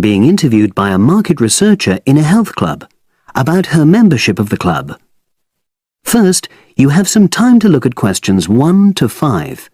being interviewed by a market researcher in a health club about her membership of the club. First, you have some time to look at questions 1 to 5.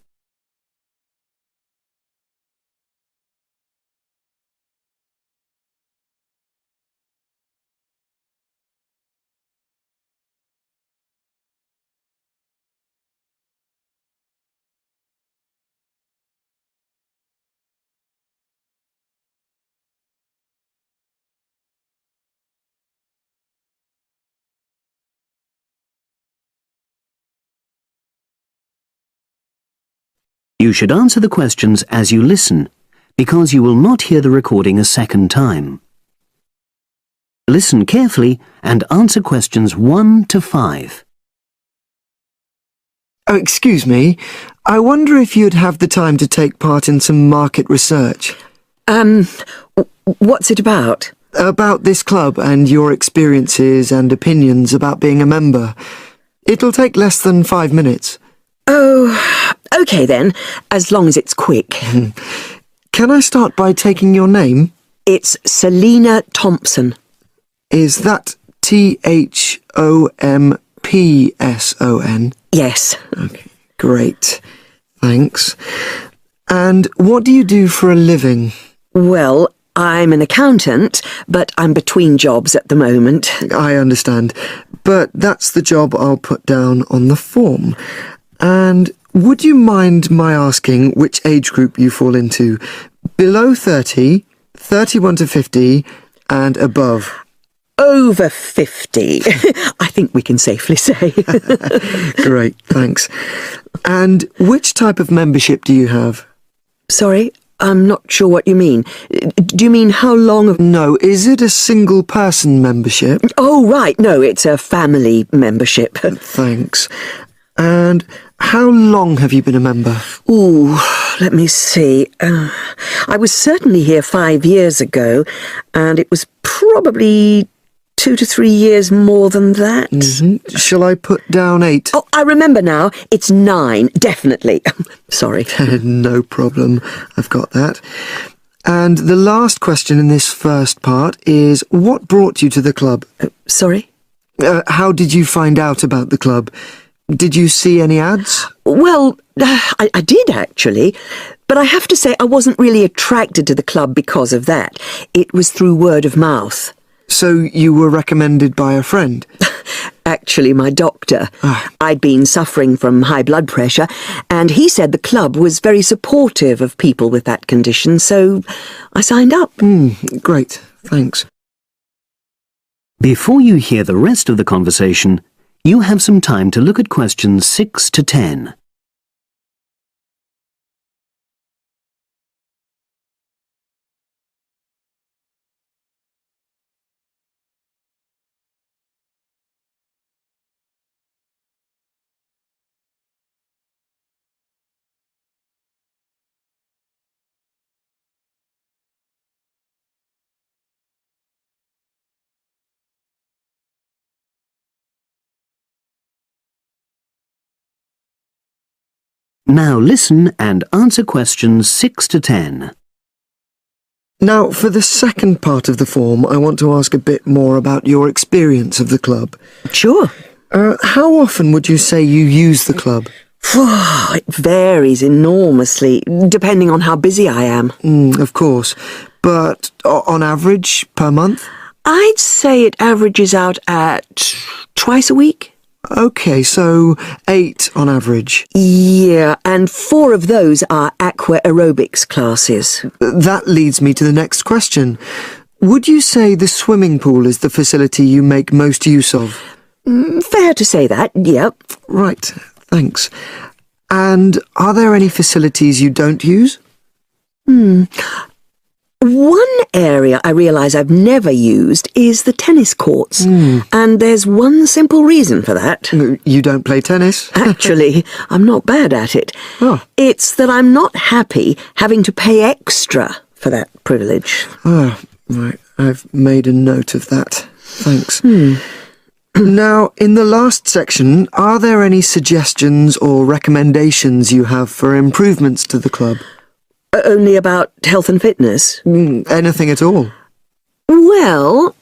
You should answer the questions as you listen, because you will not hear the recording a second time. Listen carefully and answer questions 1 to 5. Oh, excuse me. I wonder if you'd have the time to take part in some market research. What's it about? About this club and your experiences and opinions about being a member. It'll take less than 5 minutes. Oh, OK then, as long as it's quick. Can I start by taking your name? It's Selina Thompson. Is that Thompson? Yes. Okay, great. Thanks. And what do you do for a living? Well, I'm an accountant, but I'm between jobs at the moment. I understand, but that's the job I'll put down on the form. And would you mind my asking which age group you fall into? Below 30, 31 to 50, and above? Over 50, I think we can safely say. Great, thanks. And which type of membership do you have? Sorry, I'm not sure what you mean. Do you mean how long of... No, is it a single-person membership? Oh, right, no, it's a family membership. Thanks. And how long have you been a member? Ooh, let me see. I was certainly here 5 years ago, and it was probably 2 to 3 years more than that. Shall I put down 8? Oh, I remember now. It's 9, definitely. Sorry. No problem. I've got that. And the last question in this first part is, what brought you to the club? Sorry? How did you find out about the club? Did you see any ads? Well, I did actually, but I have to say I wasn't really attracted to the club because of that. It was through word of mouth. So you were recommended by a friend? Actually, my doctor. I'd been suffering from high blood pressure, and he said the club was very supportive of people with that condition, so I signed up. Great, thanks. Before you hear the rest of the conversation, you have some time to look at questions 6 to 10. Now listen and answer questions 6 to 10. Now, for the second part of the form, I want to ask a bit more about your experience of the club. Sure. How often would you say you use the club? It varies enormously, depending on how busy I am. Of course. But on average, per month? I'd say it averages out at twice a week. OK, so 8 on average. Yeah, and 4 of those are aqua aerobics classes. That leads me to the next question. Would you say the swimming pool is the facility you make most use of? Fair to say that, yep. Right, thanks. And are there any facilities you don't use? One area I realise I've never used is the tennis courts. And there's one simple reason for that. You don't play tennis? Actually, I'm not bad at it. Oh. It's that I'm not happy having to pay extra for that privilege. Oh, right. I've made a note of that. Thanks. Now, in the last section, are there any suggestions or recommendations you have for improvements to the club? Only about health and fitness? Anything at all? Well,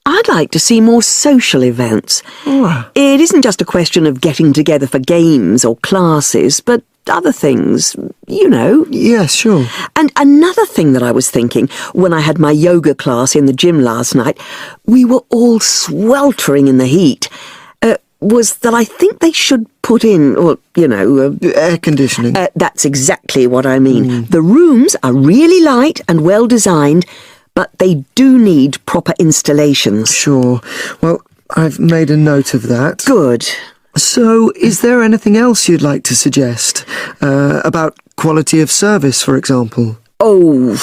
I'd like to see more social events. Oh. It isn't just a question of getting together for games or classes, but other things, you know. Yes, sure. And another thing that I was thinking, when I had my yoga class in the gym last night, we were all sweltering in the heat, was that I think they should put in, or, you know... Air conditioning. That's exactly what I mean. The rooms are really light and well designed, but they do need proper installations. Sure. Well, I've made a note of that. Good. So, is there anything else you'd like to suggest? About quality of service, for example? Oh,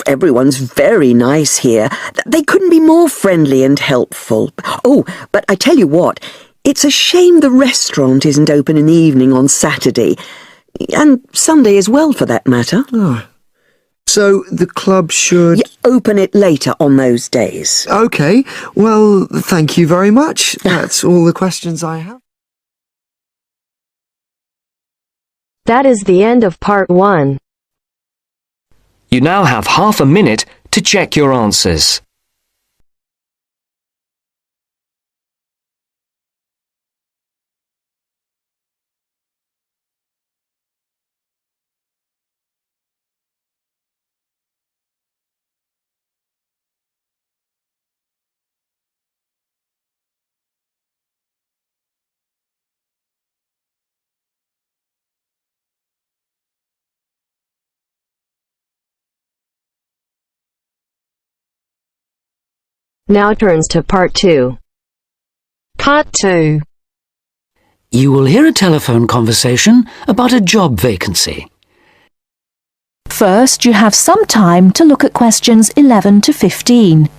everyone's very nice here. They couldn't be more friendly and helpful. Oh, but I tell you what, it's a shame the restaurant isn't open in the evening on Saturday. And Sunday as well, for that matter. Oh. So, the club should... Open it later on those days. OK. Well, thank you very much. That's all the questions I have. That is the end of part 1. You now have half a minute to check your answers. Now turns to part 2. Part 2. You will hear a telephone conversation about a job vacancy. First, you have some time to look at questions 11 to 15.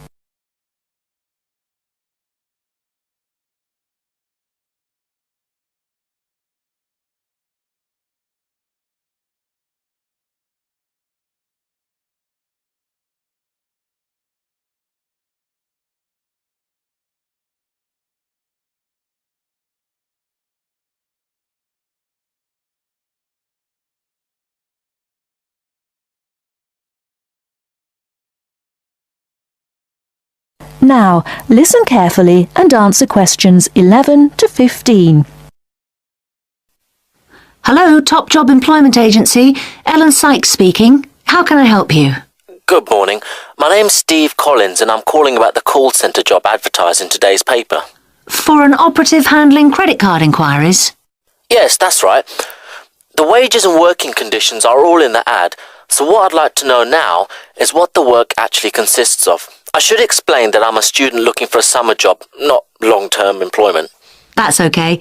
Now, listen carefully and answer questions 11 to 15. Hello, Top Job Employment Agency. Ellen Sykes speaking. How can I help you? Good morning. My name's Steve Collins and I'm calling about the call centre job advertised in today's paper. For an operative handling credit card inquiries? Yes, that's right. The wages and working conditions are all in the ad, so what I'd like to know now is what the work actually consists of. I should explain that I'm a student looking for a summer job, not long-term employment. That's okay.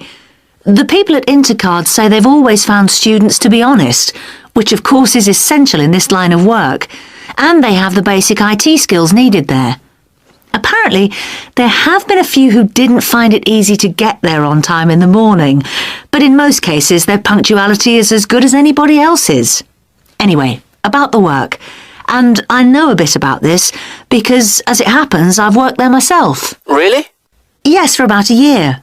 The people at Intercard say they've always found students to be honest, which of course is essential in this line of work, and they have the basic IT skills needed there. Apparently, there have been a few who didn't find it easy to get there on time in the morning, but in most cases their punctuality is as good as anybody else's. Anyway, about the work. And I know a bit about this because, as it happens, I've worked there myself. Really? Yes, for about a year.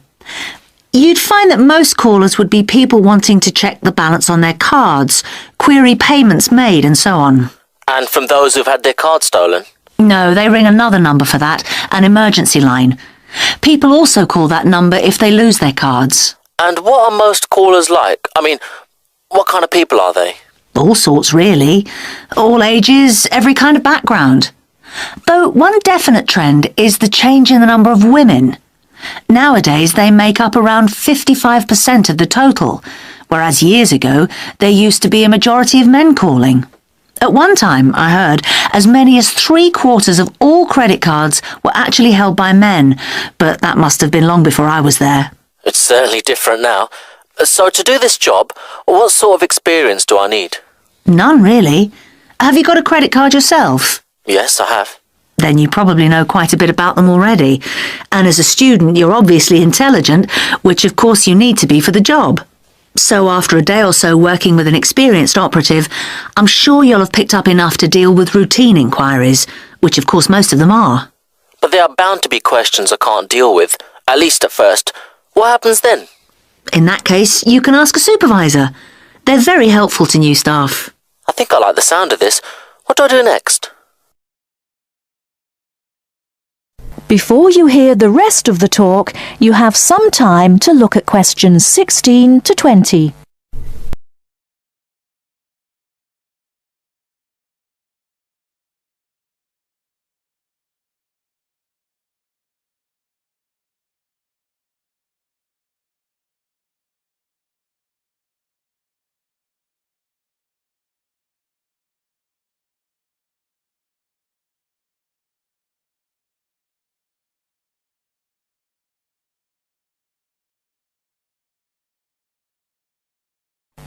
You'd find that most callers would be people wanting to check the balance on their cards, query payments made and so on. And from those who've had their card stolen? No, they ring another number for that, an emergency line. People also call that number if they lose their cards. And what are most callers like? I mean, what kind of people are they? All sorts, really. All ages, every kind of background. Though one definite trend is the change in the number of women. Nowadays, they make up around 55% of the total, whereas years ago, there used to be a majority of men calling. At one time, I heard, as many as 3/4 of all credit cards were actually held by men, but that must have been long before I was there. It's certainly different now. So to do this job, what sort of experience do I need? None, really. Have you got a credit card yourself? Yes, I have. Then you probably know quite a bit about them already. And as a student, you're obviously intelligent, which of course you need to be for the job. So after a day or so working with an experienced operative, I'm sure you'll have picked up enough to deal with routine inquiries, which of course most of them are. But there are bound to be questions I can't deal with, at least at first. What happens then? In that case, you can ask a supervisor. They're very helpful to new staff. I think I like the sound of this. What do I do next? Before you hear the rest of the talk, you have some time to look at questions 16 to 20.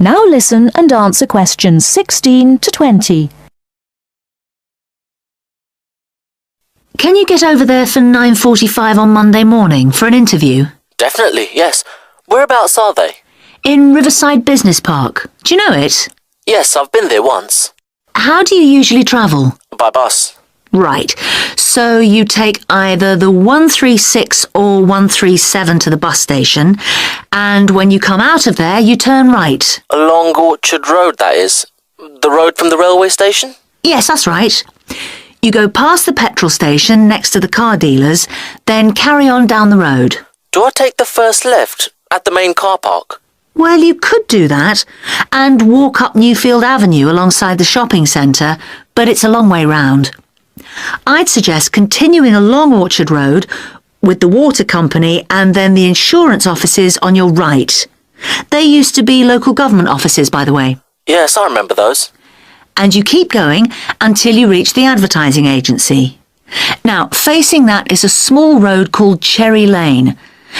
Now listen and answer questions 16 to 20. Can you get over there for 9:45 on Monday morning for an interview? Definitely, yes. Whereabouts are they? In Riverside Business Park. Do you know it? Yes, I've been there once. How do you usually travel? By bus. Right. So you take either the 136 or 137 to the bus station, and when you come out of there, you turn right. Along Orchard Road, that is. The road from the railway station? Yes, that's right. You go past the petrol station next to the car dealers, then carry on down the road. Do I take the first left at the main car park? Well, you could do that, and walk up Newfield Avenue alongside the shopping centre, but it's a long way round. I'd suggest continuing along Orchard Road with the water company and then the insurance offices on your right. They used to be local government offices, by the way. Yes, I remember those. And you keep going until you reach the advertising agency. Now, facing that is a small road called Cherry Lane.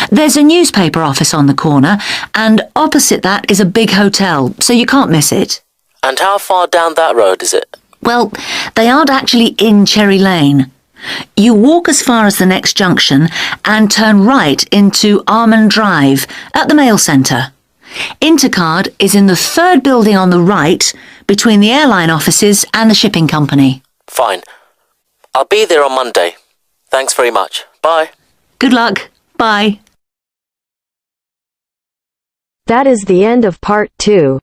There's a newspaper office on the corner, and opposite that is a big hotel, so you can't miss it. And how far down that road is it? Well, they aren't actually in Cherry Lane. You walk as far as the next junction and turn right into Almond Drive at the mail centre. Intercard is in the third building on the right between the airline offices and the shipping company. Fine. I'll be there on Monday. Thanks very much. Bye. Good luck. Bye. That is the end of part 2.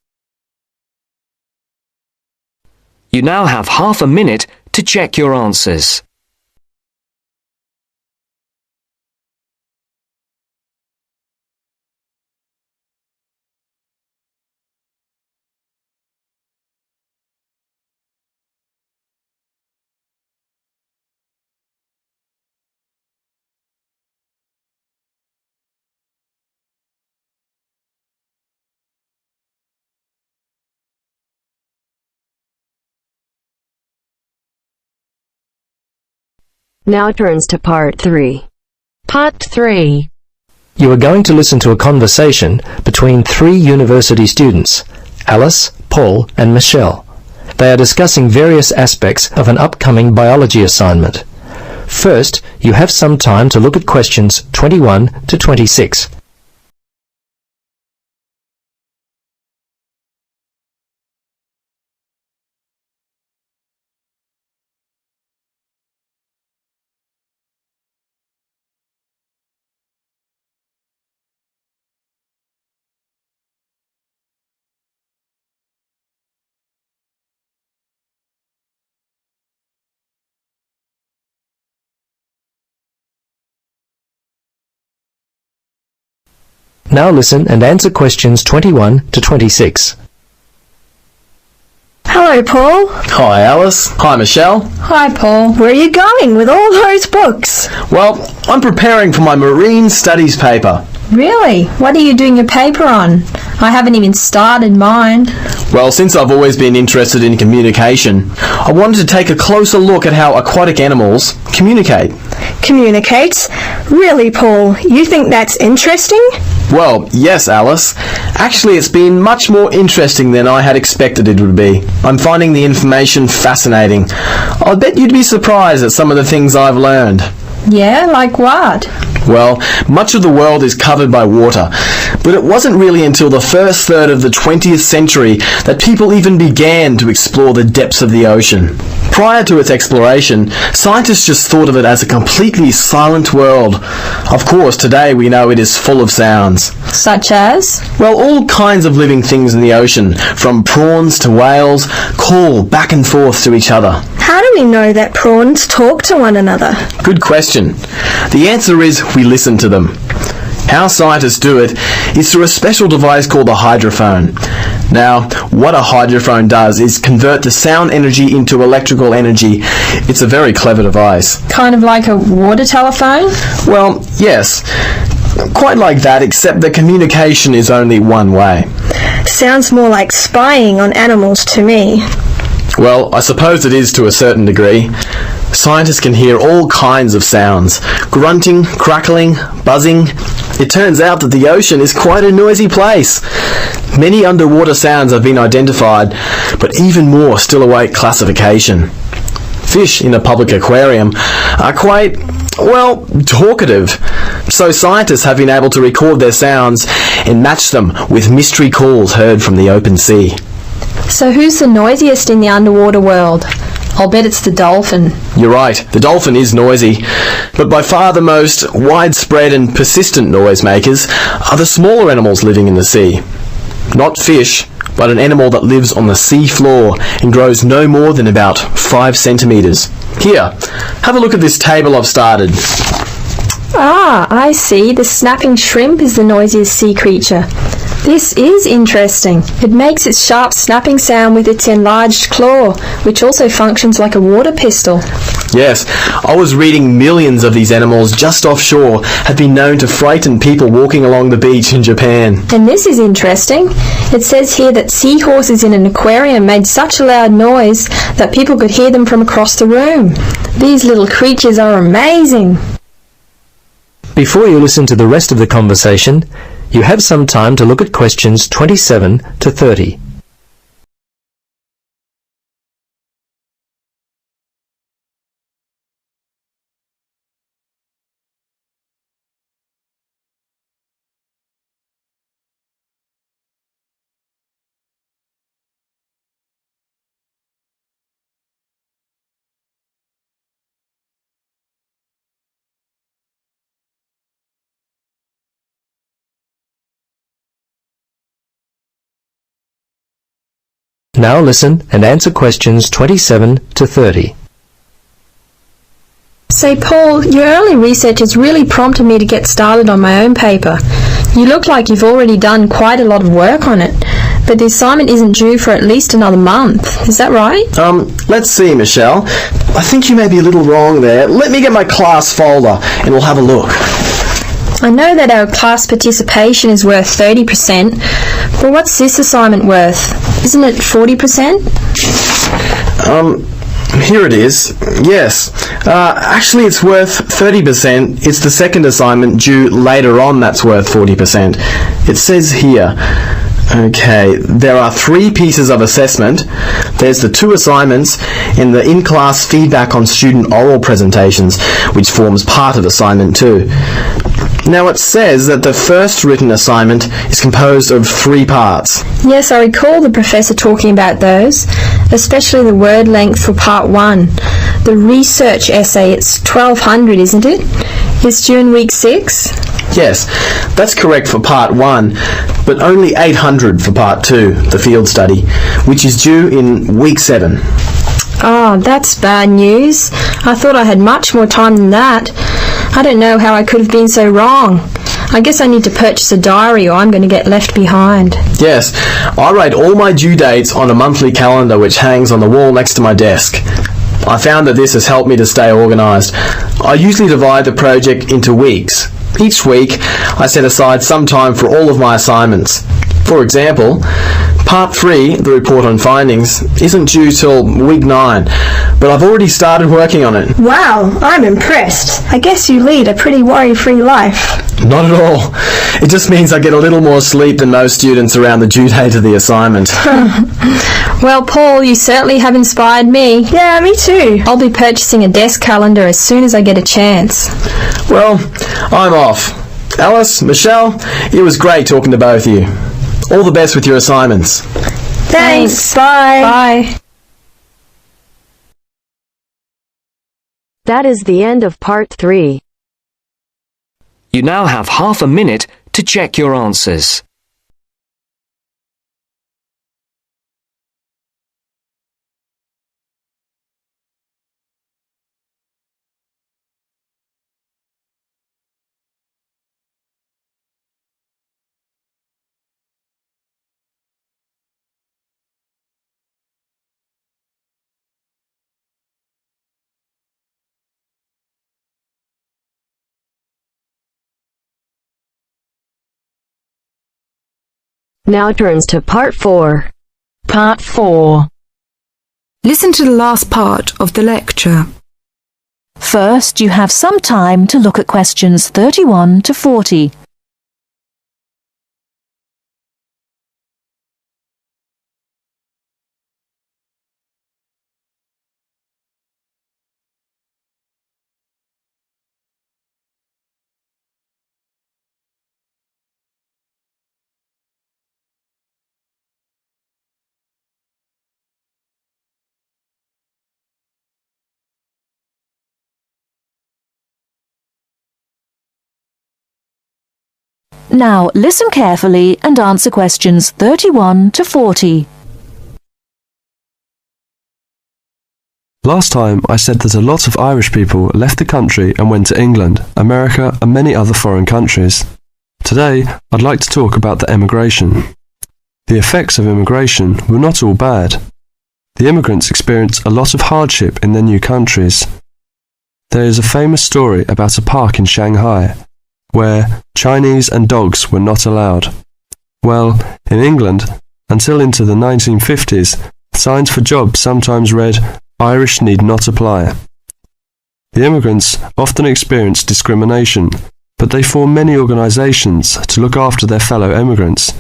You now have half a minute to check your answers. Now turns to part 3. Part 3. You are going to listen to a conversation between 3 university students, Alice, Paul and Michelle. They are discussing various aspects of an upcoming biology assignment. First, you have some time to look at questions 21 to 26. Now listen and answer questions 21 to 26. Hello, Paul. Hi, Alice. Hi, Michelle. Hi, Paul. Where are you going with all those books? Well, I'm preparing for my marine studies paper. Really? What are you doing your paper on? I haven't even started mine. Well, since I've always been interested in communication, I wanted to take a closer look at how aquatic animals communicate. Communicates? Really, Paul? You think that's interesting? Well, yes, Alice. Actually, it's been much more interesting than I had expected it would be. I'm finding the information fascinating. I bet you'd be surprised at some of the things I've learned. Yeah, like what? Well, much of the world is covered by water, But it wasn't really until the first third of the 20th century that people even began to explore the depths of the ocean. Prior to its exploration, scientists just thought of it as a completely silent world. Of course, today we know it is full of sounds. Such as? Well, all kinds of living things in the ocean, from prawns to whales, call back and forth to each other. How do we know that prawns talk to one another? Good question. The answer is we listen to them. How scientists do it is through a special device called a hydrophone. Now, what a hydrophone does is convert the sound energy into electrical energy. It's a very clever device. Kind of like a water telephone? Well, yes. Quite like that, except the communication is only one way. Sounds more like spying on animals to me. Well, I suppose it is to a certain degree. Scientists can hear all kinds of sounds. Grunting, crackling, buzzing. It turns out that the ocean is quite a noisy place. Many underwater sounds have been identified, but even more still await classification. Fish in a public aquarium are quite, well, talkative. So scientists have been able to record their sounds and match them with mystery calls heard from the open sea. So who's the noisiest in the underwater world? I'll bet it's the dolphin. You're right, the dolphin is noisy, but by far the most widespread and persistent noisemakers are the smaller animals living in the sea. Not fish, but an animal that lives on the sea floor and grows no more than about 5 centimetres. Here, have a look at this table I've started. Ah, I see. The snapping shrimp is the noisiest sea creature. This is interesting. It makes its sharp snapping sound with its enlarged claw, which also functions like a water pistol. Yes, I was reading millions of these animals just offshore have been known to frighten people walking along the beach in Japan. And this is interesting. It says here that seahorses in an aquarium made such a loud noise that people could hear them from across the room. These little creatures are amazing. Before you listen to the rest of the conversation, you have some time to look at questions 27 to 30. Now listen and answer questions 27 to 30. Say, Paul, your early research has really prompted me to get started on my own paper. You look like you've already done quite a lot of work on it, but the assignment isn't due for at least another month. Is that right? Let's see, Michelle. I think you may be a little wrong there. Let me get my class folder and we'll have a look. I know that our class participation is worth 30%, but what's this assignment worth? Isn't it 40%? Here it is. Yes. Actually, it's worth 30%. It's the second assignment due later on that's worth 40%. It says here, okay, there are 3 pieces of assessment. There's the 2 assignments and the in-class feedback on student oral presentations, which forms part of assignment 2. Now it says that the first written assignment is composed of 3 parts. Yes, I recall the professor talking about those, especially the word length for part 1. The research essay, it's 1200, isn't it? It's due in week 6? Yes, that's correct for part 1, but only 800 for part 2, the field study, which is due in week 7. Oh, that's bad news. I thought I had much more time than that. I don't know how I could have been so wrong. I guess I need to purchase a diary or I'm going to get left behind. Yes, I write all my due dates on a monthly calendar which hangs on the wall next to my desk. I found that this has helped me to stay organised. I usually divide the project into weeks. Each week, I set aside some time for all of my assignments. For example, Part 3, the report on findings, isn't due till week 9, but I've already started working on it. Wow, I'm impressed. I guess you lead a pretty worry-free life. Not at all. It just means I get a little more sleep than most students around the due date of the assignment. Well, Paul, you certainly have inspired me. Yeah, me too. I'll be purchasing a desk calendar as soon as I get a chance. Well, I'm off. Alice, Michelle, it was great talking to both of you. All the best with your assignments. Thanks. Bye. Bye. That is the end of part 3. You now have half a minute to check your answers. Now turns to part 4. Part 4. Listen to the last part of the lecture. First, you have some time to look at questions 31 to 40. Now listen carefully and answer questions 31 to 40. Last time I said that a lot of Irish people left the country and went to England, America and many other foreign countries. Today I'd like to talk about the emigration. The effects of immigration were not all bad. The immigrants experienced a lot of hardship in their new countries. There is a famous story about a park in Shanghai where Chinese and dogs were not allowed. Well, in England, until into the 1950s, signs for jobs sometimes read, "Irish need not apply." The immigrants often experienced discrimination, but they formed many organisations to look after their fellow immigrants.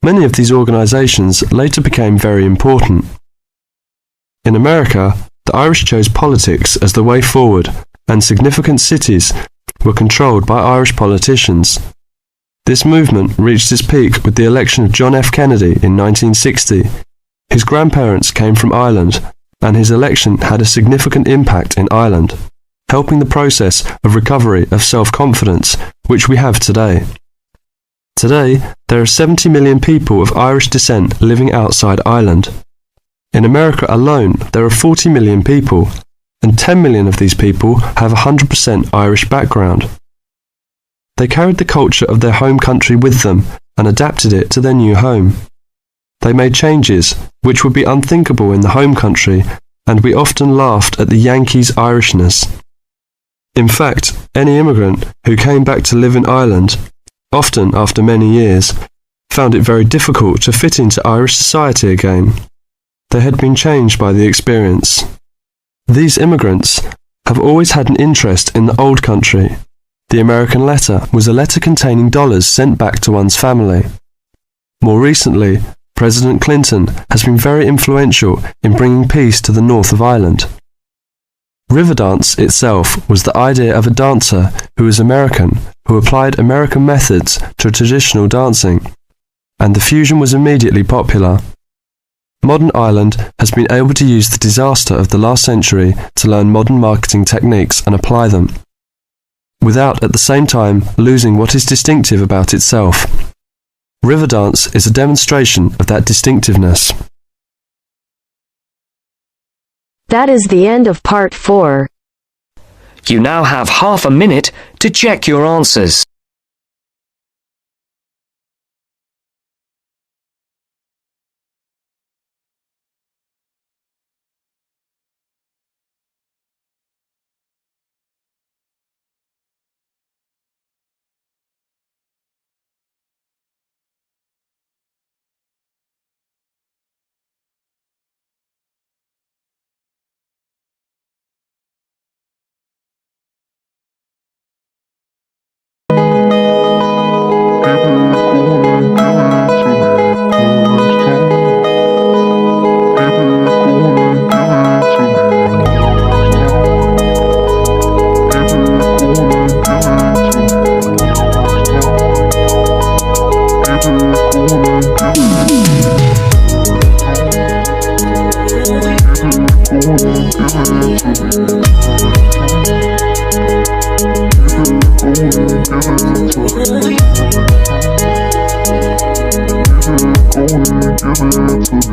Many of these organisations later became very important. In America, the Irish chose politics as the way forward, and significant cities were controlled by Irish politicians. This movement reached its peak with the election of John F. Kennedy in 1960. His grandparents came from Ireland, and his election had a significant impact in Ireland, helping the process of recovery of self-confidence which we have today. Today, there are 70 million people of Irish descent living outside Ireland. In America alone, there are 40 million people, and 10 million of these people have a 100% Irish background. They carried the culture of their home country with them and adapted it to their new home. They made changes which would be unthinkable in the home country, and we often laughed at the Yankees' Irishness. In fact, any immigrant who came back to live in Ireland, often after many years, found it very difficult to fit into Irish society again. They had been changed by the experience. These immigrants have always had an interest in the old country. The American letter was a letter containing dollars sent back to one's family. More recently, President Clinton has been very influential in bringing peace to the north of Ireland. Riverdance itself was the idea of a dancer who was American, who applied American methods to traditional dancing, and the fusion was immediately popular. Modern Ireland has been able to use the disaster of the last century to learn modern marketing techniques and apply them, without at the same time losing what is distinctive about itself. Riverdance is a demonstration of that distinctiveness. That is the end of part 4. You now have half a minute to check your answers. Go ahead, give it to